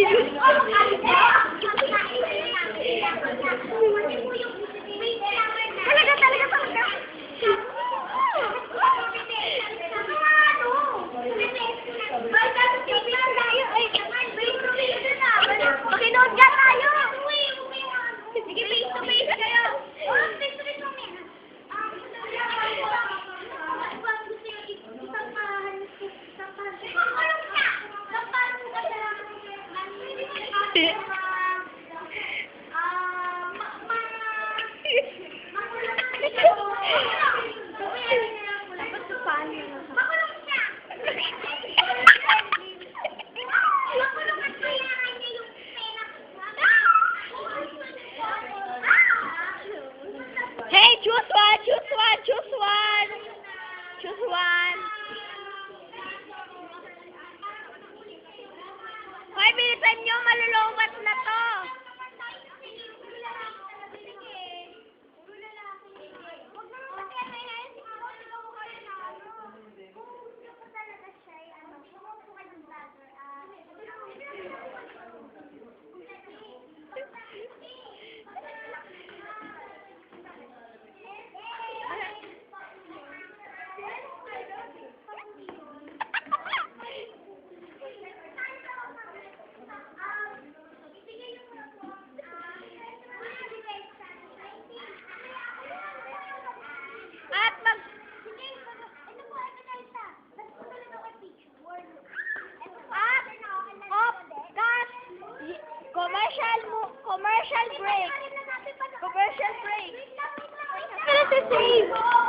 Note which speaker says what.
Speaker 1: Talaga. Pakinood ka tayo! Sige, face to face kayo! Face to face kami! Hey, choose one. 5 bilisan nyo, malulowat na to. Commercial break. Commercial break. Save.